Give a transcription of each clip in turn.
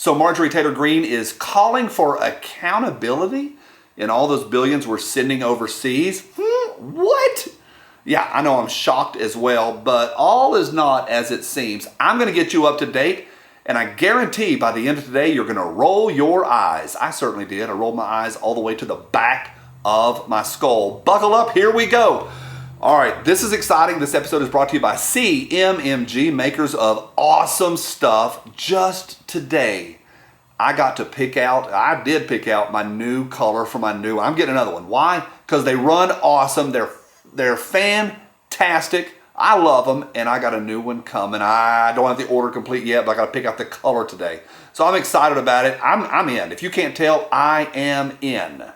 So Marjorie Taylor Greene is calling for accountability in all those billions we're sending overseas. What? Yeah, I know I'm shocked as well, but all is not as it seems. I'm going to get you up to date, and I guarantee by the end of today, you're going to roll your eyes. I certainly did. I rolled my eyes all the way to the back of my skull. Buckle up, here we go. All right, this is exciting. This episode is brought to you by CMMG, makers of awesome stuff. Just today, I did pick out my new color for my new one. I'm getting another one. Why? Because they run awesome. They're fantastic. I love them, and I got a new one coming. I don't have the order complete yet, but I got to pick out the color today. So I'm excited about it. I'm in. If you can't tell, I am in.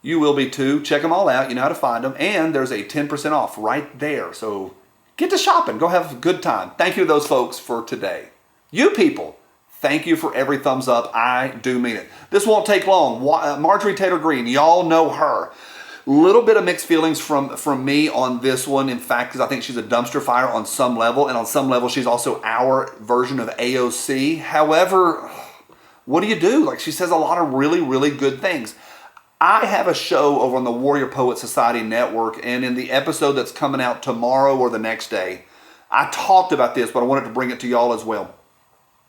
You will be too. Check them all out. You know how to find them. And there's a 10% off right there. So get to shopping. Go have a good time. Thank you to those folks for today. You people, thank you for every thumbs up. I do mean it. This won't take long. Marjorie Taylor Greene, y'all know her. Little bit of mixed feelings from me on this one. In fact, because I think she's a dumpster fire on some level. And on some level, she's also our version of AOC. However, what do you do? Like, she says a lot of really, really good things. I have a show over on the Warrior Poet Society Network, and in the episode that's coming out tomorrow or the next day, I talked about this, but I wanted to bring it to y'all as well.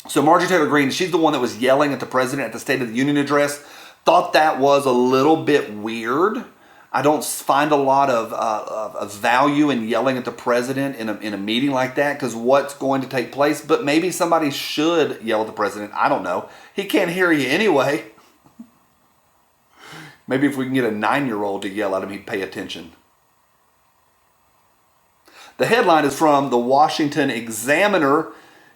So Marjorie Taylor Greene, she's the one that was yelling at the president at the State of the Union address. Thought that was a little bit weird. I don't find a lot of value in yelling at the president in a meeting like that, because what's going to take place? But maybe somebody should yell at the president. I don't know. He can't hear you anyway. Maybe if we can get a 9-year-old to yell at him, he'd pay attention. The headline is from the Washington Examiner,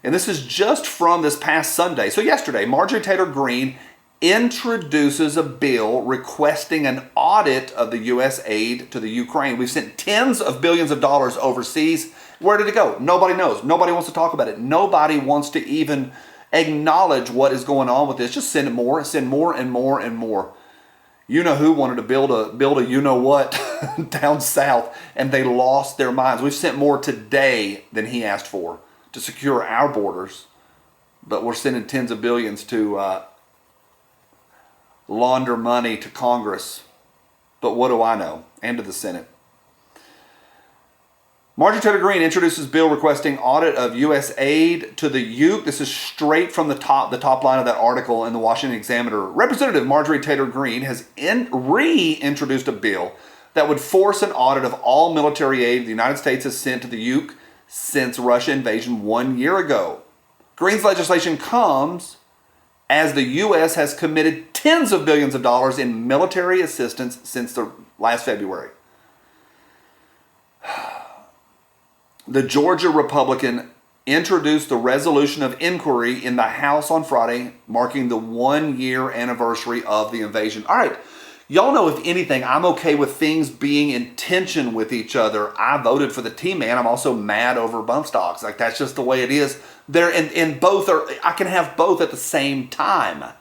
and this is just from this past Sunday. So yesterday, Marjorie Taylor Greene introduces a bill requesting an audit of the U.S. aid to the Ukraine. We've sent tens of billions of dollars overseas. Where did it go? Nobody knows. Nobody wants to talk about it. Nobody wants to even acknowledge what is going on with this. Just send more and more and more. You know who wanted to build a you know what down south, and they lost their minds. We've sent more today than he asked for to secure our borders, but we're sending tens of billions to launder money to Congress. But what do I know? And to the Senate. Marjorie Taylor Greene introduces bill requesting audit of U.S. aid to the Ukraine. This is straight from the top line of that article in the Washington Examiner. Representative Marjorie Taylor Greene has reintroduced a bill that would force an audit of all military aid the United States has sent to the Ukraine since Russia invasion 1 year ago. Greene's legislation comes as the U.S. has committed tens of billions of dollars in military assistance since the last February. The Georgia Republican introduced the resolution of inquiry in the House on Friday, marking the 1-year anniversary of the invasion. All right, y'all know, if anything, I'm okay with things being in tension with each other. I voted for the T-Man. I'm also mad over bump stocks. Like, that's just the way it is. I can have both at the same time.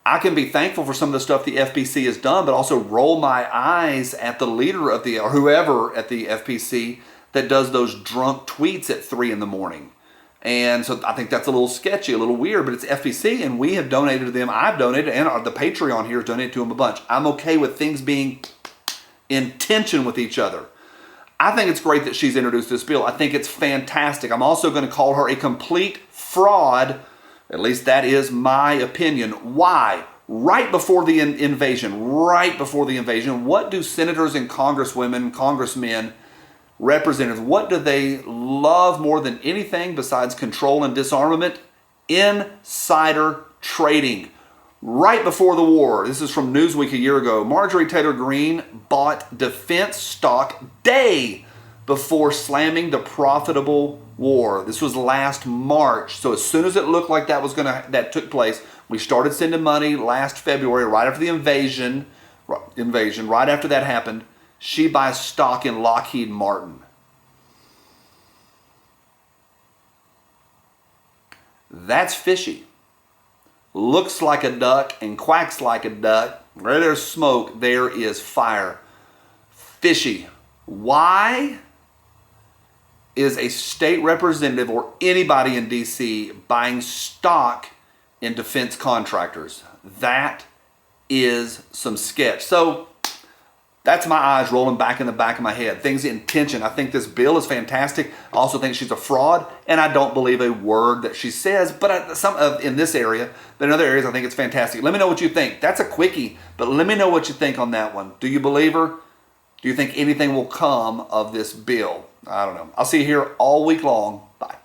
I can be thankful for some of the stuff the FPC has done, but also roll my eyes at the leader of or whoever at the FPC that does those drunk tweets at 3 in the morning. And so I think that's a little sketchy, a little weird, but it's FPC, and we have donated to them. I've donated, and the Patreon here has donated to them a bunch. I'm okay with things being in tension with each other. I think it's great that she's introduced this bill. I think it's fantastic. I'm also going to call her a complete fraud. At least that is my opinion. Why? Right before the invasion, what do senators and congressmen, representatives, what do they love more than anything besides control and disarmament? Insider trading. Right before the war, this is from Newsweek a year ago, Marjorie Taylor Greene bought defense stock day before slamming the profitable war. This was last March. So as soon as it looked like that took place, we started sending money last February, right after the invasion, right after that happened. She buys stock in Lockheed Martin. That's fishy. Looks like a duck and quacks like a duck. Where there's smoke, there is fire. Fishy. Why is a state representative or anybody in D.C. buying stock in defense contractors. That is some sketch. So that's my eyes rolling back in the back of my head. Things in tension. I think this bill is fantastic. I also think she's a fraud, and I don't believe a word that she says. But in this area, but in other areas, I think it's fantastic. Let me know what you think. That's a quickie, but let me know what you think on that one. Do you believe her? Do you think anything will come of this bill? I don't know. I'll see you here all week long. Bye.